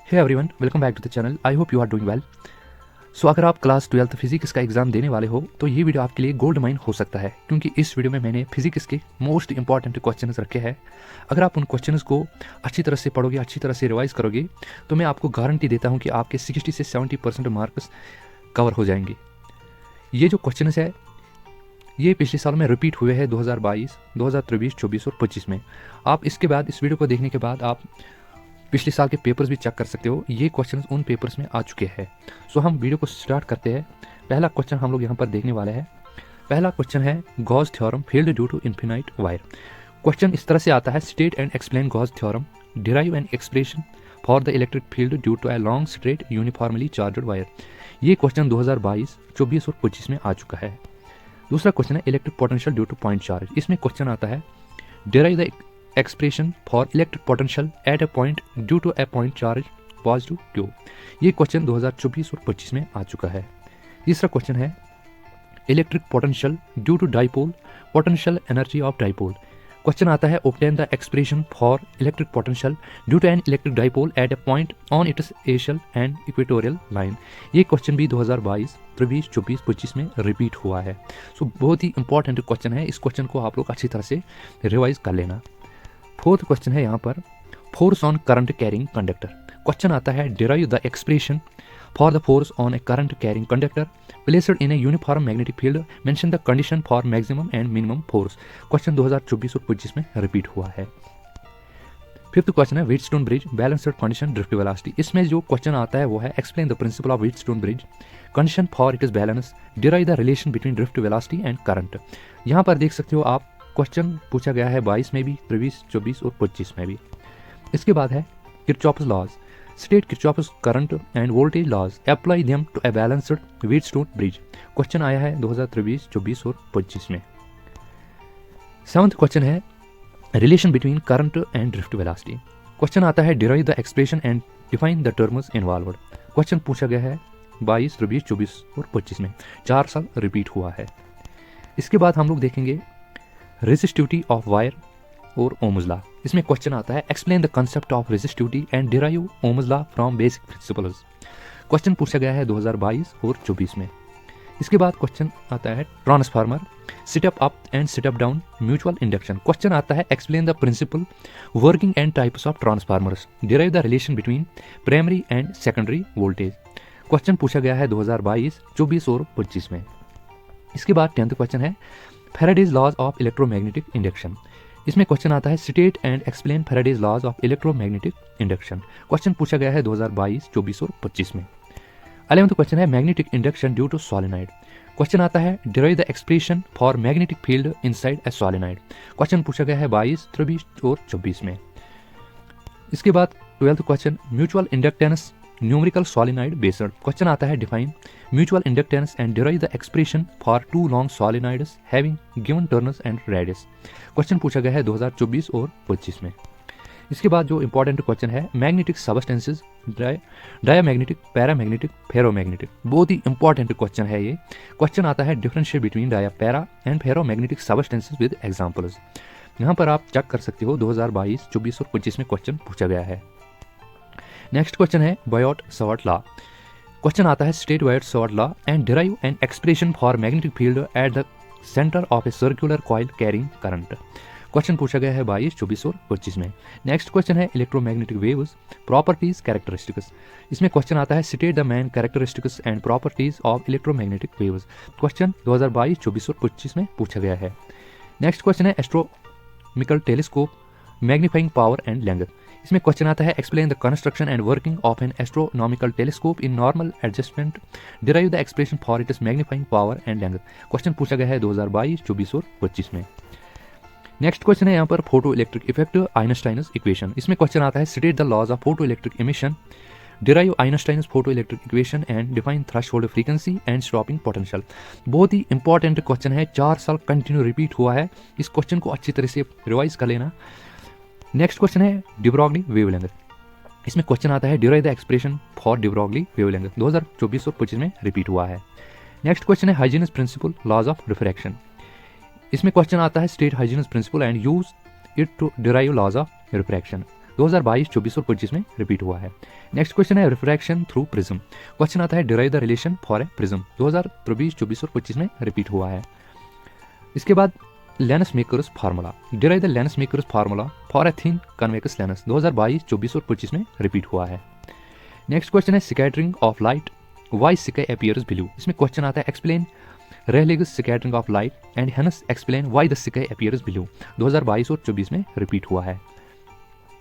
Hey everyone, welcome back to the channel. I hope you are doing well. So अगर आप class 12th physics का exam देने वाले हो तो ये वीडियो आपके लिए गोल्ड माइन हो सकता है, क्योंकि इस वीडियो में मैंने फिजिक्स के मोस्ट इंपॉर्टेंट क्वेश्चंस रखे हैं। अगर आप उन क्वेश्चंस को अच्छी तरह से पढ़ोगे, अच्छी तरह से रिवाइज करोगे, तो मैं आपको गारंटी देता हूँ कि आपके 60 से 70% मार्क्स कवर हो जाएंगे। ये जो क्वेश्चन है ये पिछले साल में रिपीट हुए हैं 2022, 2023, 24 और 25 में। आप इसके बाद इस वीडियो को देखने के बाद आप पिछले साल के पेपर्स भी चेक कर सकते हो। ये क्वेश्चंस उन पेपर्स में आ चुके हैं। सो हम वीडियो को स्टार्ट करते हैं। पहला क्वेश्चन हम लोग यहाँ पर देखने वाले हैं। पहला क्वेश्चन है Gauss theorem field due to infinite wire. Question इस तरह से आता है, state and explain Gauss theorem, derive an expression for the electric field due to a long straight uniformly charged wire. ये क्वेश्चन 2022, 24 और 25 में आ चुका है। दूसरा क्वेश्चन है electric potential due to point charge. इसमें क्वेश्चन आता है derive the expression for electric potential at a point due to a point charge positive Q. ये क्वेश्चन 2024 और 25 में आ चुका है। तीसरा क्वेश्चन है electric potential due to dipole, potential energy of dipole. Question आता है obtain the expression for electric potential due to an electric dipole at a point on its axial and equatorial line. ये question भी 2022, 23, 24, 25 में repeat हुआ है। सो बहुत ही important question है। इस क्वेश्चन को आप लोग अच्छी तरह से रिवाइज कर लेना। फोर्थ क्वेश्चन है यहाँ पर force on current carrying conductor. Question आता है derive the expression for the force on A current carrying conductor placed in a uniform magnetic field, mention the condition for maximum and minimum force. Question 2024 और 25 में repeat हुआ है। Fifth question है Wheatstone bridge balanced condition drift velocity. इसमें जो question आता है वो है explain the principle of Wheatstone bridge, condition for it is balance, derive the relation between drift velocity and current. यहाँ पर देख सकते हो आप, क्वेश्चन पूछा गया है 22 में भी, 23, 24 और 25 में भी। इसके बाद है Kirchhoff's laws, state Kirchhoff's current and voltage laws, apply them to a balanced Wheatstone bridge. Question आया है 2023, 24 और 25 में। सेवंथ क्वेश्चन है relation between current and drift velocity. Question आता है derive the expression and define the terms involved. Question पूछा गया है 22, 23, 24 और 25 में। 4 साल रिपीट हुआ है। इसके बाद हम लोग देखेंगे रेजिस्टिविटी ऑफ वायर और ओम्स लॉ। इसमें क्वेश्चन आता है explain the concept of resistivity and derive Ohm's law from basic principles. Question पूछा गया है 2022 और 24 में। इसके बाद क्वेश्चन आता है transformer, step up up and step up down mutual induction. Question आता है explain the principle working and types of transformers, derive the relation between primary and secondary voltage. Question पूछा गया है 2022, 24 और 25 में। इसके बाद 10th क्वेश्चन है Faraday's laws of electromagnetic induction. इसमें क्वेश्चन आता है state and explain Faraday's laws of electromagnetic induction. Question पूछा गया है 2022, 24 और 25 में। 11th क्वेश्चन है magnetic induction due to solenoid. Question आता है derive the expression for magnetic field inside a solenoid. Question पूछा गया है 22, 23 और 24 में। इसके बाद 12th question mutual inductance numerical solenoid based. Question आता है define mutual inductance and derive the expression for two long solenoids having given turns and radius. Question पूछा गया है 2024 और 25 में। इसके बाद जो इंपॉर्टेंट क्वेश्चन है magnetic substances, diamagnetic, paramagnetic, ferromagnetic. बहुत ही इंपॉर्टेंट क्वेश्चन है ये। क्वेश्चन आता है differentiate between dia, para and ferromagnetic substances with examples. यहाँ पर आप चेक कर सकते हो 2022, 24 और 25 में क्वेश्चन पूछा गया है। नेक्स्ट क्वेश्चन है बायोट सावर्ट लॉ। क्वेश्चन आता है state Biot Savart law and derive an expression for magnetic field at the centre of a circular coil carrying current. Question पूछा गया है 22, 24 और 25 में। नेक्स्ट क्वेश्चन है इलेक्ट्रोमैग्नेटिक वेव्स प्रॉपर्टीज कैरेक्टरिस्टिक्स। इसमें question आता है state the main characteristics and properties of electromagnetic waves. Question 2022, 24 और 25 में पूछा गया है। नेक्स्ट क्वेश्चन है astronomical telescope magnifying power and length. इसमें क्वेश्चन आता है explain the construction and working of N astronomical telescope in normal adjustment, derive the expression for its magnifying power and length. Question पूछा गया है 2022, 24 और 25 में। Next question है यहाँ पर photo electric effect Einstein's equation. इसमें क्वेश्चन आता है state the laws of photo electric emission, derive Einstein's photo electric equation and define threshold frequency and stopping potential. बहुत ही इंपॉर्टेंट क्वेश्चन है, 4 साल कंटिन्यू रिपीट हुआ है। इस क्वेश्चन को अच्छी तरह से रिवाइज कर लेना। नेक्स्ट क्वेश्चन है डिब्रोगली वेवलेंथ। इसमें क्वेश्चन आता है derive the expression for de Broglie wavelength. 2024 और 25 में रिपीट हुआ है। नेक्स्ट क्वेश्चन है Huygens principle laws of refraction. इसमें क्वेश्चन आता है state Huygens principle and use it to derive laws of refraction. 2022, 24 और 25 में रिपीट हुआ है। नेक्स्ट क्वेश्चन है रिफ्रैक्शन थ्रू प्रिज्म। क्वेश्चन आता है derive the relation for a prism. 2023, 24 और 25 में रिपीट हुआ है। इसके बाद lens makers formula. Derive the lens makers formula for a thin convex lens. 2022, 24 और 25 में रिपीट हुआ है। नेक्स्ट क्वेश्चन है scattering of light why sky appears blue. इसमें क्वेश्चन आता है explain Rayleigh's scattering of light and hence explain why the sky appears blue. 2022 और 24 में रिपीट हुआ है।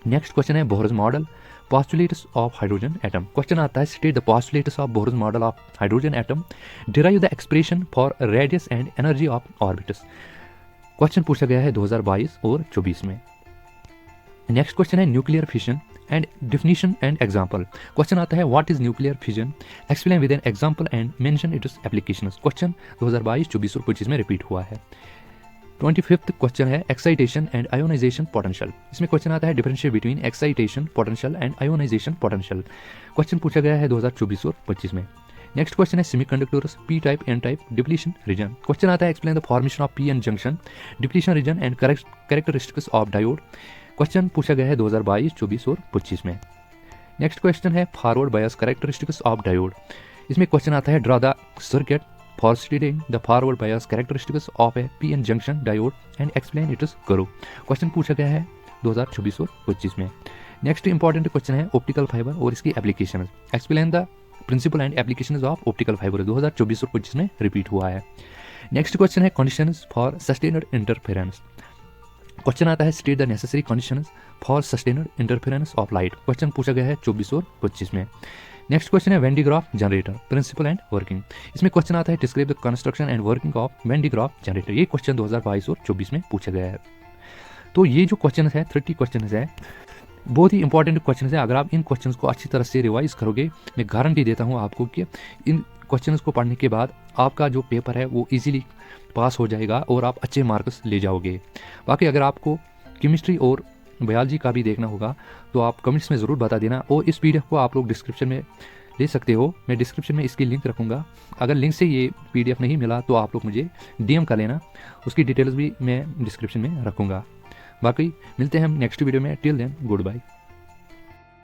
नेक्स्ट क्वेश्चन है Bohr's model postulates of hydrogen atom. Question आता है state the postulates of Bohr's model of hydrogen atom, derive the expression for radius and energy of orbits. Question पूछा गया है 2022 और 24 में। नेक्स्ट क्वेश्चन है nuclear fission and definition and example. Question आता है what is nuclear fission, explain with an example and mention it's applications. Question 2022, 24 और 25 में रिपीट हुआ है। 25th क्वेश्चन है एक्साइटेशन एंड आयोनाइजेशन पोटेंशियल। इसमें क्वेश्चन आता है differentiate between excitation potential and ionisation potential. Question पूछा गया है 2024 और 25 में। नेक्स्ट क्वेश्चन है semiconductors P type N type depletion region. Question आता है explain the formation of P N junction, depletion region and characteristics of diode. Question पूछा गया है 2022, 24 और 25 में। नेक्स्ट क्वेश्चन है forward bias characteristics of diode. इसमें क्वेश्चन आता है draw the circuit for studying the forward bias characteristics of a P N junction diode and explain its करो। क्वेश्चन पूछा गया है 2024 और 25 में। नेक्स्ट इंपॉर्टेंट क्वेश्चन है ऑप्टिकल फाइबर और इसकी application. Explain the principle and applications of optical fibre. 2024 और 25 में रिपीट हुआ है। नेक्स्ट क्वेश्चन है conditions for sustained interference. Question आता है state the necessary conditions for sustained interference of light. Question पूछा गया है 24 और 25 में। नेक्स्ट क्वेश्चन है Van de Graaff generator principle and working. इसमें क्वेश्चन आता है describe the construction and working of Van de Graaff generator. ये क्वेश्चन 2022 और 24 में पूछा गया है। तो ये जो क्वेश्चन है 30 क्वेश्चन है, बहुत ही इंपॉर्टेंट क्वेश्चन है। अगर आप इन क्वेश्चन को अच्छी तरह से रिवाइज करोगे, मैं गारंटी देता हूँ आपको कि इन क्वेश्चन को पढ़ने के बाद आपका जो पेपर है वो इजीली पास हो जाएगा और आप अच्छे मार्क्स ले जाओगे। बाकी अगर आपको केमिस्ट्री और बायोलॉजी का भी देखना होगा तो आप कमेंट्स में ज़रूर बता देना, और इस पीडीएफ को आप लोग डिस्क्रिप्शन में ले सकते हो। मैं डिस्क्रिप्शन में इसकी लिंक रखूँगा। अगर लिंक से ये पीडीएफ नहीं मिला तो आप लोग मुझे डीएम कर लेना, उसकी डिटेल्स भी मैं डिस्क्रिप्शन में रखूँगा। बाकी मिलते हैं हम नेक्स्ट वीडियो में। Till then good bye.